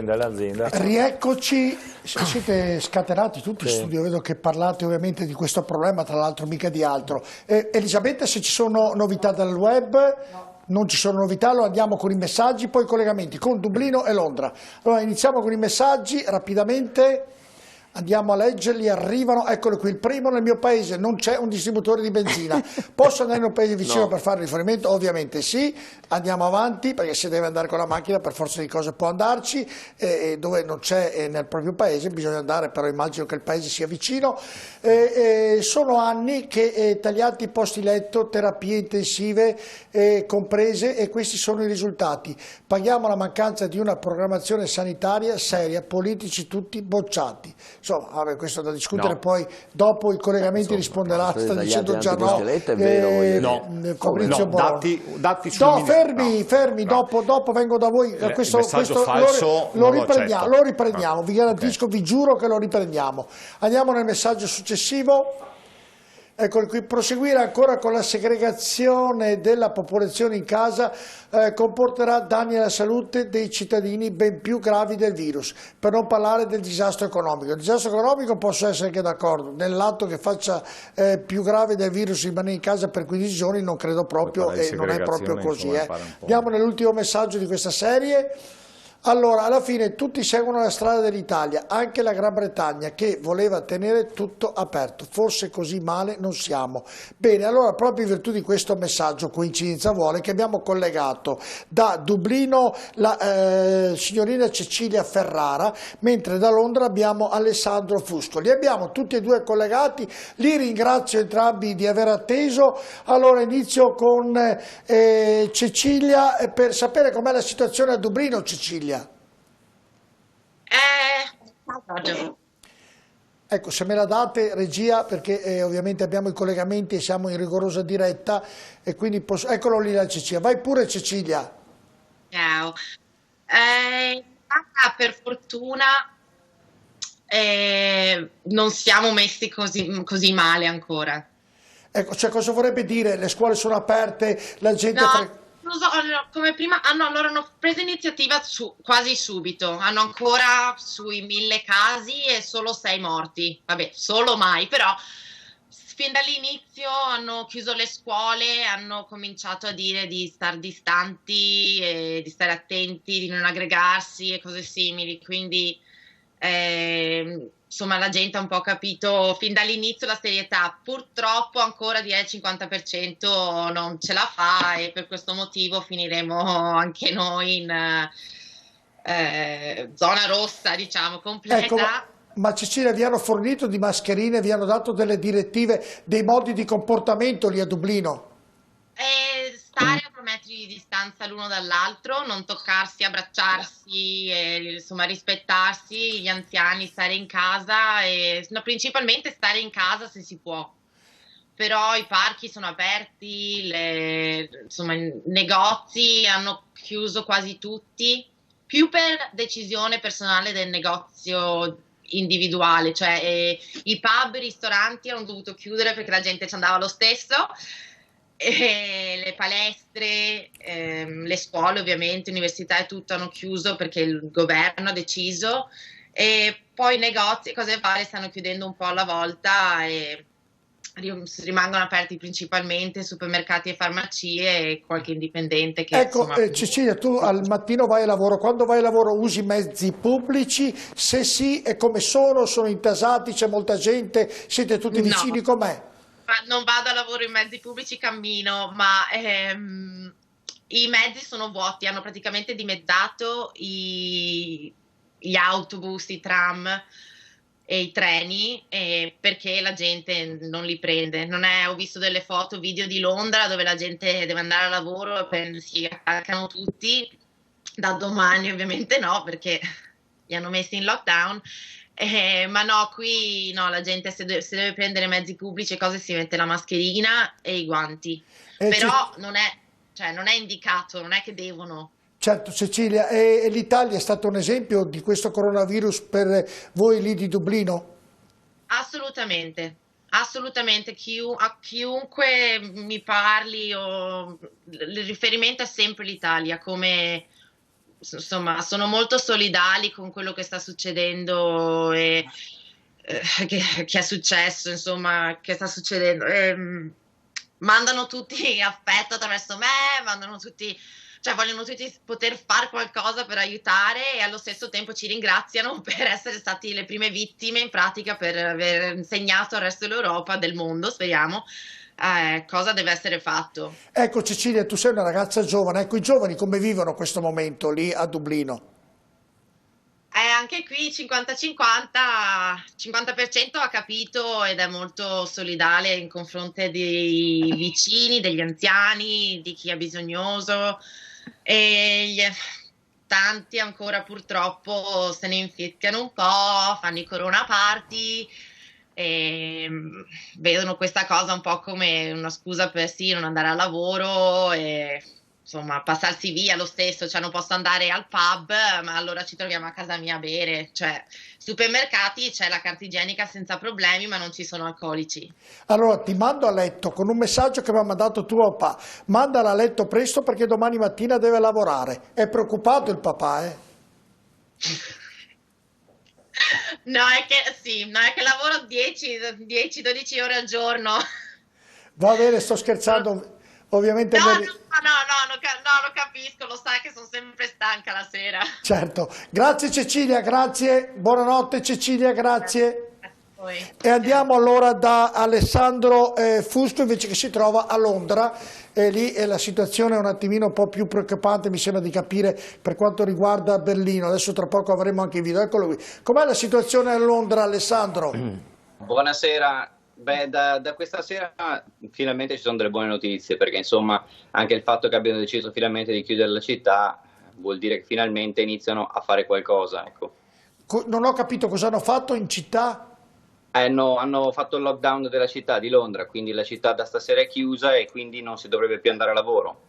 dell'azienda. Rieccoci, siete scatenati tutti in studio, vedo che parlate ovviamente di questo problema, tra l'altro mica di altro. Elisabetta, se ci sono novità dal web? Non ci sono novità, allora andiamo con i messaggi, poi i collegamenti con Dublino e Londra. Allora iniziamo con i messaggi rapidamente. Andiamo a leggerli, arrivano, eccolo qui, il primo: nel mio paese non c'è un distributore di benzina, posso andare in un paese vicino per fare rifornimento? Ovviamente sì, andiamo avanti, perché se deve andare con la macchina per forza di cose può andarci, dove non c'è nel proprio paese bisogna andare, però immagino che il paese sia vicino. Sono anni che tagliati posti letto, terapie intensive comprese, e questi sono i risultati. Paghiamo la mancanza di una programmazione sanitaria seria, politici tutti bocciati. Insomma, vabbè, questo da discutere, poi dopo i collegamenti risponderà, sta dicendo già no. Fabrizio Boroni. Dati No, fermi, dopo vengo da voi. Questo falso lo riprendiamo, vi garantisco, vi giuro che lo riprendiamo. Andiamo nel messaggio successivo. Eccolo qui: proseguire ancora con la segregazione della popolazione in casa comporterà danni alla salute dei cittadini ben più gravi del virus, per non parlare del disastro economico. Il disastro economico posso essere anche d'accordo, nell'atto che faccia più grave del virus rimanere in casa per 15 giorni non credo proprio, e non è proprio così. Andiamo nell'ultimo messaggio di questa serie. Allora, alla fine tutti seguono la strada dell'Italia, anche la Gran Bretagna, che voleva tenere tutto aperto. Forse così male non siamo. Bene, allora proprio in virtù di questo messaggio, coincidenza vuole, che abbiamo collegato da Dublino la signorina Cecilia Ferrara, mentre da Londra abbiamo Alessandro Fusco. Li abbiamo tutti e due collegati, li ringrazio entrambi di aver atteso. Allora inizio con Cecilia per sapere com'è la situazione a Dublino. Cecilia. Ecco, se me la date, regia, perché ovviamente abbiamo i collegamenti e siamo in rigorosa diretta, e quindi posso... Eccolo lì la Cecilia. Vai pure, Cecilia. Ciao. Per fortuna non siamo messi così male ancora. Ecco, cioè cosa vorrebbe dire? Le scuole sono aperte, la gente... No, non so, come prima loro hanno preso iniziativa quasi subito, hanno ancora sui 1000 casi e solo 6 morti, vabbè, solo mai, però fin dall'inizio hanno chiuso le scuole, hanno cominciato a dire di stare distanti, di stare attenti, di non aggregarsi e cose simili, quindi insomma la gente ha un po' capito fin dall'inizio la serietà. Purtroppo ancora direi il 50% non ce la fa, e per questo motivo finiremo anche noi in zona rossa, diciamo, completa. Ecco, ma Cecilia, vi hanno fornito di mascherine, vi hanno dato delle direttive, dei modi di comportamento lì a Dublino? Stare a 2 metri di distanza l'uno dall'altro, non toccarsi, abbracciarsi, insomma rispettarsi, gli anziani, stare in casa, principalmente stare in casa se si può. Però i parchi sono aperti, insomma, i negozi hanno chiuso quasi tutti, più per decisione personale del negozio individuale, cioè i pub, i ristoranti hanno dovuto chiudere perché la gente ci andava lo stesso. Le palestre, le scuole ovviamente, università e tutto hanno chiuso perché il governo ha deciso, e poi i negozi e cose varie stanno chiudendo un po' alla volta e rimangono aperti principalmente supermercati e farmacie e qualche indipendente che, ecco, insomma... Cecilia, tu al mattino vai a lavoro, quando vai a lavoro usi mezzi pubblici? Se sì, e come sono intasati, c'è molta gente, siete tutti vicini, com'è? Non vado a lavoro in mezzi pubblici, cammino, ma i mezzi sono vuoti, hanno praticamente dimezzato gli autobus, i tram e i treni, perché la gente non li prende. Ho visto delle foto, video di Londra dove la gente deve andare a lavoro e si attaccano tutti. Da domani ovviamente no, perché li hanno messi in lockdown. Ma no, qui no, la gente se deve prendere mezzi pubblici e cose si mette la mascherina e i guanti, però non è indicato, non è che devono. Certo, Cecilia, e l'Italia è stato un esempio di questo coronavirus per voi lì di Dublino? Assolutamente, assolutamente, a chiunque mi parli, il riferimento è sempre l'Italia come insomma, sono molto solidali con quello che sta succedendo e che è successo, insomma, che sta succedendo. Mandano tutti affetto attraverso me, mandano tutti, cioè vogliono tutti poter fare qualcosa per aiutare e allo stesso tempo ci ringraziano per essere stati le prime vittime, in pratica, per aver insegnato al resto dell'Europa, del mondo, speriamo, cosa deve essere fatto. Ecco Cecilia, tu sei una ragazza giovane, ecco i giovani come vivono questo momento lì a Dublino? Anche qui 50-50, 50% ha capito ed è molto solidale in confronto dei vicini, degli anziani, di chi è bisognoso e tanti ancora purtroppo se ne inficchiano un po', fanno i corona party e vedono questa cosa un po' come una scusa per sì, non andare al lavoro e insomma passarsi via lo stesso, cioè non posso andare al pub, ma allora ci troviamo a casa mia a bere, cioè supermercati c'è la carta igienica senza problemi, ma non ci sono alcolici. Allora ti mando a letto con un messaggio che mi ha mandato tuo papà, mandala a letto presto perché domani mattina deve lavorare, è preoccupato il papà, eh? No, è che sì, no, è che lavoro 10-12 ore al giorno. Va bene, sto scherzando, ovviamente No, no, no, no, lo capisco, lo sai che sono sempre stanca la sera. certo. Grazie Cecilia, grazie, buonanotte Cecilia, grazie. Poi. E andiamo allora da Alessandro Fusco invece che si trova a Londra, e lì la situazione è un attimino un po' più preoccupante, mi sembra di capire, per quanto riguarda Berlino. Adesso tra poco avremo anche i video, eccolo qui. Com'è la situazione a Londra, Alessandro? Buonasera. Beh, da questa sera finalmente ci sono delle buone notizie, perché insomma anche il fatto che abbiano deciso finalmente di chiudere la città vuol dire che finalmente iniziano a fare qualcosa, ecco. Non ho capito cosa hanno fatto in città? Hanno fatto il lockdown della città di Londra, quindi la città da stasera è chiusa e quindi non si dovrebbe più andare a lavoro.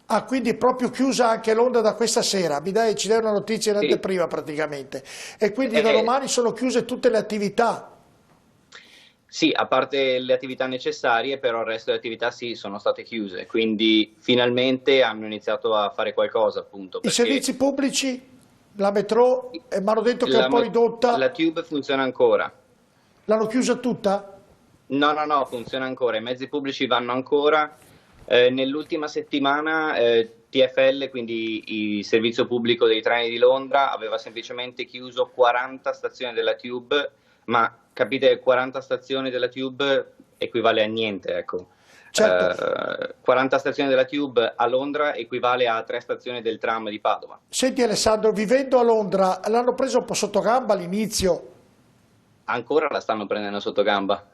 Ah, quindi è proprio chiusa anche Londra da questa sera, ci dai una notizia in Sì. anteprima praticamente. E quindi da domani sono chiuse tutte le attività. Sì, a parte le attività necessarie, però il resto delle attività sì, sono state chiuse, quindi finalmente hanno iniziato a fare qualcosa, appunto. I servizi pubblici, la metro, mi hanno detto che è un po' ridotta. La Tube funziona ancora. L'hanno chiusa tutta? No, funziona ancora, i mezzi pubblici vanno ancora. Nell'ultima settimana TfL, quindi il servizio pubblico dei treni di Londra, aveva semplicemente chiuso 40 stazioni della Tube, ma capite, 40 stazioni della Tube equivale a niente, ecco. Certo. 40 stazioni della Tube a Londra equivale a 3 stazioni del tram di Padova. Senti Alessandro, vivendo a Londra, l'hanno preso un po' sotto gamba all'inizio? Ancora la stanno prendendo sotto gamba.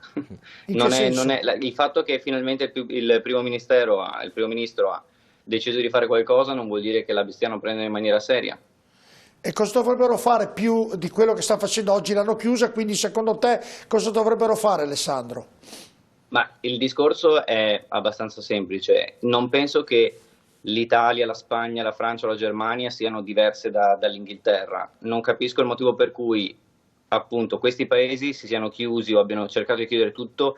Il fatto che finalmente il primo ministro ha deciso di fare qualcosa non vuol dire che la stiano prendendo in maniera seria. E cosa dovrebbero fare più di quello che sta facendo oggi? L'hanno chiusa, quindi secondo te cosa dovrebbero fare, Alessandro? Ma il discorso è abbastanza semplice. Non penso che l'Italia, la Spagna, la Francia o la Germania siano diverse dall'Inghilterra. Non capisco il motivo per cui appunto questi paesi si siano chiusi o abbiano cercato di chiudere tutto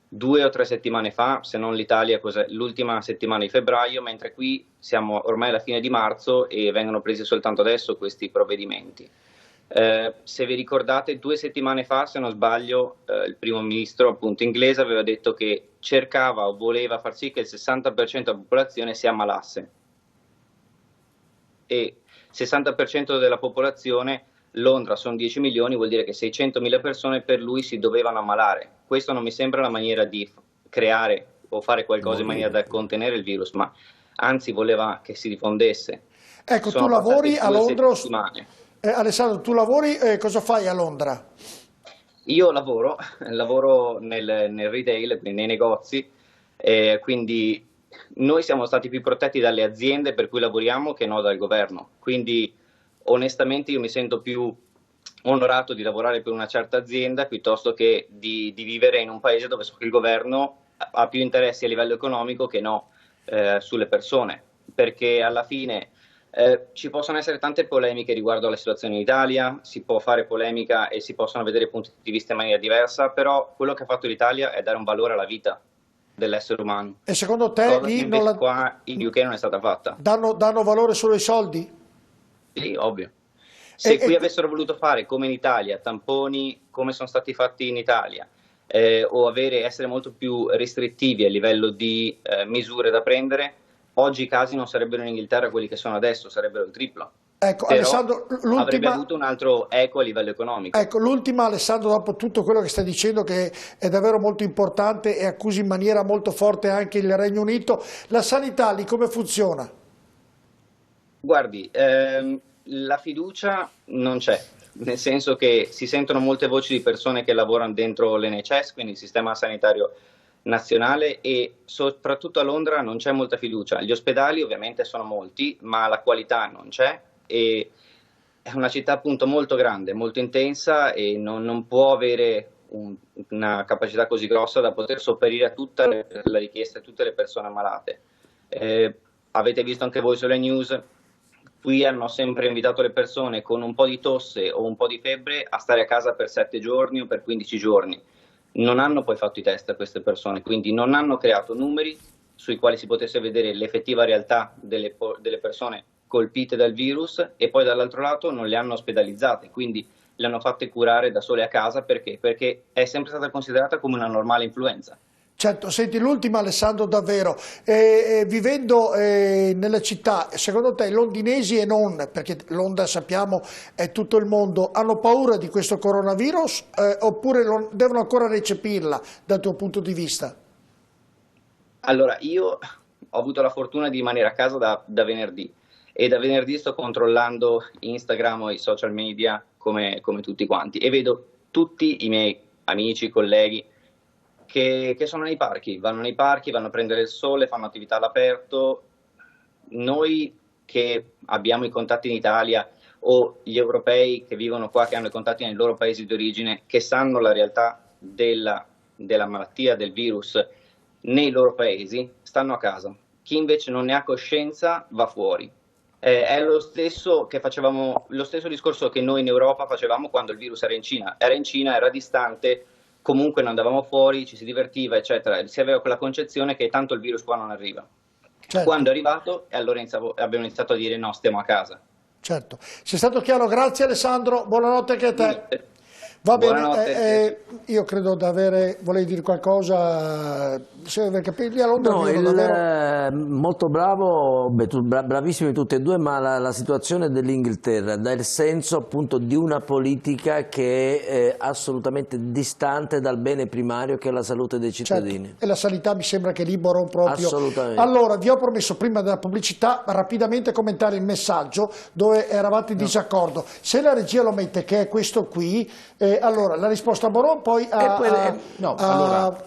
2 o 3 settimane fa, se non l'Italia l'ultima settimana di febbraio, mentre qui siamo ormai alla fine di marzo e vengono presi soltanto adesso questi provvedimenti. Se vi ricordate, 2 settimane fa, se non sbaglio, il primo ministro appunto inglese aveva detto che cercava o voleva far sì che il 60% della popolazione si ammalasse. E 60% della popolazione, Londra sono 10 milioni, vuol dire che 600.000 persone per lui si dovevano ammalare. Questo non mi sembra la maniera di creare o fare qualcosa in maniera da contenere il virus, ma anzi voleva che si diffondesse. Ecco, tu lavori a Londra? Alessandro, tu lavori, cosa fai a Londra? Io lavoro nel retail, quindi nei negozi, quindi noi siamo stati più protetti dalle aziende per cui lavoriamo che no dal governo. Quindi onestamente io mi sento più onorato di lavorare per una certa azienda piuttosto che di vivere in un paese dove so che il governo ha più interessi a livello economico che no sulle persone, perché alla fine ci possono essere tante polemiche riguardo alla situazione in Italia, si può fare polemica e si possono vedere punti di vista in maniera diversa, però quello che ha fatto l'Italia è dare un valore alla vita dell'essere umano. E secondo te cosa che invece qua in UK non è stata fatta? Danno valore solo ai soldi? Sì, ovvio. Se qui avessero voluto fare come in Italia, tamponi come sono stati fatti in Italia, o essere molto più restrittivi a livello di misure da prendere, oggi i casi non sarebbero in Inghilterra quelli che sono adesso, sarebbero il triplo. Ecco, Però Alessandro, avrebbe avuto un altro eco a livello economico. Ecco, l'ultima, Alessandro, dopo tutto quello che stai dicendo, che è davvero molto importante e accusi in maniera molto forte anche il Regno Unito, la sanità lì come funziona? Guardi, la fiducia non c'è, nel senso che si sentono molte voci di persone che lavorano dentro l'NHS, quindi il sistema sanitario nazionale, e soprattutto a Londra non c'è molta fiducia. Gli ospedali ovviamente sono molti, ma la qualità non c'è, e è una città appunto molto grande, molto intensa, e non può avere una capacità così grossa da poter sopperire a tutta la richiesta di tutte le persone ammalate. Avete visto anche voi sulle news, qui hanno sempre invitato le persone con un po' di tosse o un po' di febbre a stare a casa per 7 giorni o per 15 giorni. Non hanno poi fatto i test a queste persone, quindi non hanno creato numeri sui quali si potesse vedere l'effettiva realtà delle persone colpite dal virus, e poi dall'altro lato non le hanno ospedalizzate, quindi le hanno fatte curare da sole a casa. Perché? Perché è sempre stata considerata come una normale influenza. Certo, senti, l'ultima, Alessandro, davvero, vivendo nella città, secondo te londinesi e non, perché Londra sappiamo è tutto il mondo, hanno paura di questo coronavirus oppure devono ancora recepirla dal tuo punto di vista? Allora, io ho avuto la fortuna di rimanere a casa da venerdì, e da venerdì sto controllando Instagram o i social media come tutti quanti, e vedo tutti i miei amici, colleghi che sono nei parchi, vanno a prendere il sole, fanno attività all'aperto. Noi che abbiamo i contatti in Italia, o gli europei che vivono qua, che hanno i contatti nei loro paesi di origine, che sanno la realtà della malattia, del virus nei loro paesi, stanno a casa. Chi invece non ne ha coscienza va fuori. È lo stesso discorso che noi in Europa facevamo quando il virus era in Cina. Era distante, comunque non andavamo fuori, ci si divertiva, eccetera. Si aveva quella concezione che tanto il virus qua non arriva. Certo. Quando è arrivato, allora abbiamo iniziato a dire no, stiamo a casa. Certo. Sei stato chiaro, grazie Alessandro, buonanotte anche a te. Va bene, io credo di avere, volevi dire qualcosa, lì a Londra davvero... Molto bravo, bravissimi tutti e due, ma la situazione dell'Inghilterra dà il senso appunto di una politica che è assolutamente distante dal bene primario che è la salute dei cittadini. Certo. E la sanità mi sembra che libero proprio. Assolutamente. Allora, vi ho promesso prima della pubblicità rapidamente commentare il messaggio dove eravate in disaccordo. Se la regia lo mette, che è questo qui, allora la risposta a Moron, poi a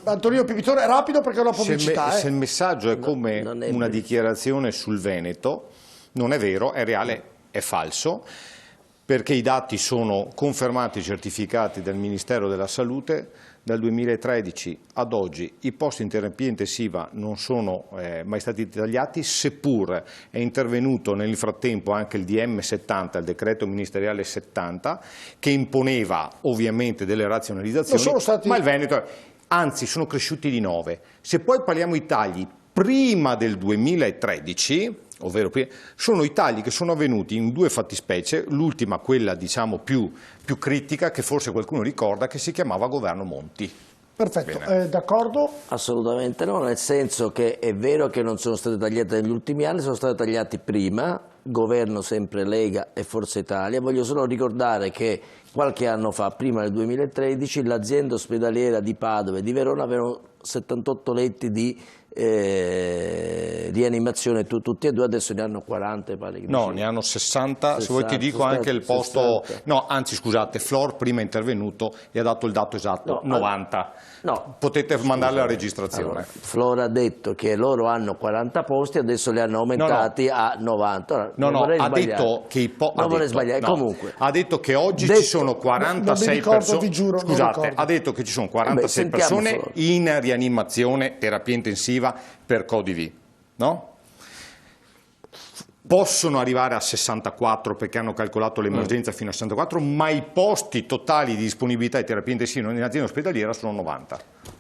Antonino Pipitone, rapido perché è una pubblicità. Se il messaggio è come una dichiarazione sul Veneto, non è vero, è reale, è falso, perché i dati sono confermati e certificati dal Ministero della Salute. Dal 2013 ad oggi i posti in terapia intensiva non sono mai stati tagliati, seppur è intervenuto nel frattempo anche il DM70, il decreto ministeriale 70, che imponeva ovviamente delle razionalizzazioni, ma il Veneto, anzi sono cresciuti di 9. Se poi parliamo di tagli prima del 2013, ovvero sono i tagli che sono avvenuti in due fattispecie, l'ultima quella diciamo più critica, che forse qualcuno ricorda, che si chiamava governo Monti. Perfetto, d'accordo? Assolutamente no, nel senso che è vero che non sono state tagliate negli ultimi anni, sono state tagliate prima, governo sempre Lega e Forza Italia. Voglio solo ricordare che qualche anno fa, prima del 2013, l'azienda ospedaliera di Padova e di Verona avevano 78 letti di rianimazione, tutti e due, adesso ne hanno 40, pare che no, ne hanno 60, se vuoi ti dico anche il posto, 60. No, anzi scusate, Flor prima è intervenuto e ha dato il dato esatto, no, 90. No, potete mandare la registrazione. Allora, Flor ha detto che loro hanno 40 posti, adesso li hanno aumentati a 90. Ha detto che comunque ha detto che oggi ci sono 46 persone. Scusate, ha detto che ci sono 46 persone in rianimazione, terapia intensiva per CODV, no? Possono arrivare a 64 perché hanno calcolato l'emergenza fino a 64, ma i posti totali di disponibilità di terapia intensiva in azienda ospedaliera sono 90.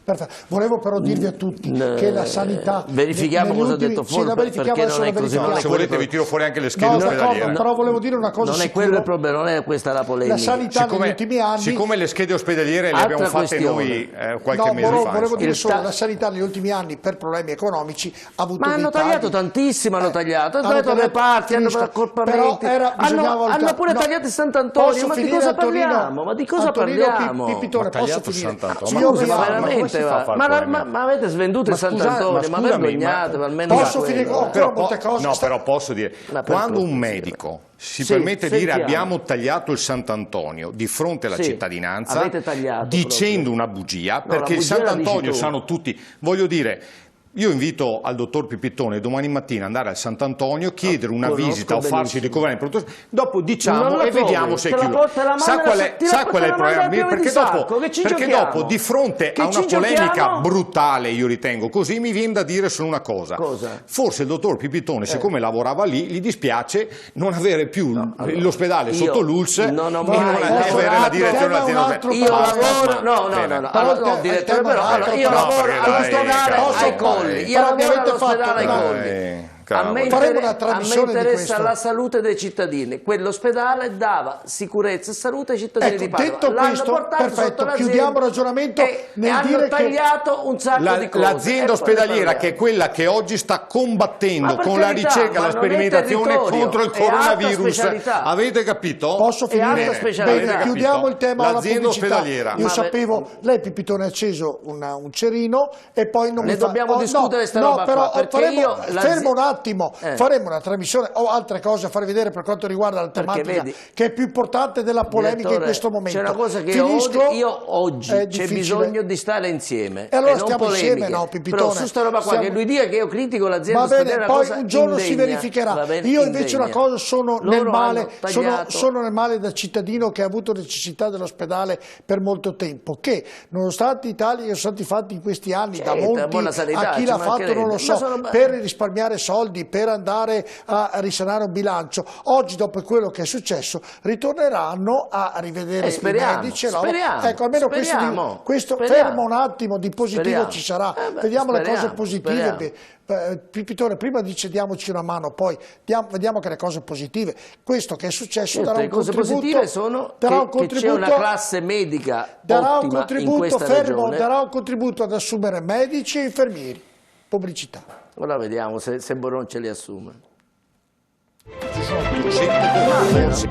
Perfetto. Volevo però dirvi a tutti che la sanità... Verifichiamo cosa ha detto fuori, perché non è così. Se volete vi tiro fuori anche le schede ospedaliere. Però volevo dire una cosa. Non è quello il problema, non è questa la polemica. La sanità negli ultimi anni... Siccome le schede ospedaliere le abbiamo fatte noi qualche mese fa. Volevo dire solo, la sanità negli ultimi anni per problemi economici ha avuto ma hanno tagliato tantissimo, hanno tagliato le parti, hanno accorpamenti, hanno pure tagliato il Sant'Antonio, ma di cosa parliamo? Ma di cosa parliamo? Pipitone, posso finire? Ma avete svenduto il Sant'Antonio, ma vergognatevi almeno. Posso finire ancora molte cose? No, però posso dire, quando un medico si permette di dire abbiamo tagliato il Sant'Antonio di fronte alla cittadinanza, dicendo una bugia, perché il Sant'Antonio sanno tutti, voglio dire... Io invito al dottor Pipitone domani mattina ad andare al Sant'Antonio, chiedere una visita o farsi ricovare in pronto, dopo diciamo e vediamo se è chiuso. Sa qual è il problema? Perché dopo di fronte a una polemica brutale, io ritengo così, mi viene da dire solo una cosa. Forse il dottor Pipitone, siccome lavorava lì, gli dispiace non avere più l'ospedale sotto l'ULSS e non avere la direzione dell'azienda. Io lavoro, direttore, però io lavoro all'ospedale ai Colli. Io lavoro all'ospedale ai Colli. A me interessa la salute dei cittadini. Quell'ospedale dava sicurezza e salute ai cittadini di Padova. Detto questo, perfetto, chiudiamo il ragionamento nel hanno tagliato un sacco di cose. L'azienda ospedaliera, che è quella che oggi sta combattendo con la ricerca e la sperimentazione contro il coronavirus, avete capito? Posso finire? Bene, chiudiamo il tema della pubblicità. Io sapevo, lei Pipitone ha acceso un cerino e poi non mi fa... dobbiamo discutere questa roba qua, perché io... Fermo un attimo, faremo una trasmissione o altre cose a far vedere per quanto riguarda la tematica che è più importante della polemica in questo momento. C'è una cosa che io oggi c'è bisogno di stare insieme. E allora stiamo insieme, no, Pipitone? Però su sta roba qua, che lui dica che io critico l'azienda ospedaliera, poi un giorno si verificherà. Io invece una cosa sono nel male da cittadino che ha avuto necessità dell'ospedale per molto tempo, che nonostante i tagli che sono stati fatti in questi anni da molti, a chi l'ha fatto non lo so, per risparmiare soldi, per andare a risanare un bilancio, oggi dopo quello che è successo ritorneranno a rivedere i medici. Ecco, almeno questo fermo un attimo di positivo ci sarà. Vediamo le cose positive. Pipitone, prima dice diamoci una mano, poi vediamo che le cose positive, questo che è successo darà un contributo. Le cose positive sono che c'è una classe medica ottima in questa regione. Darà un contributo ad assumere medici e infermieri. Pubblicità. Ora vediamo se Boron ce li assume. Sì.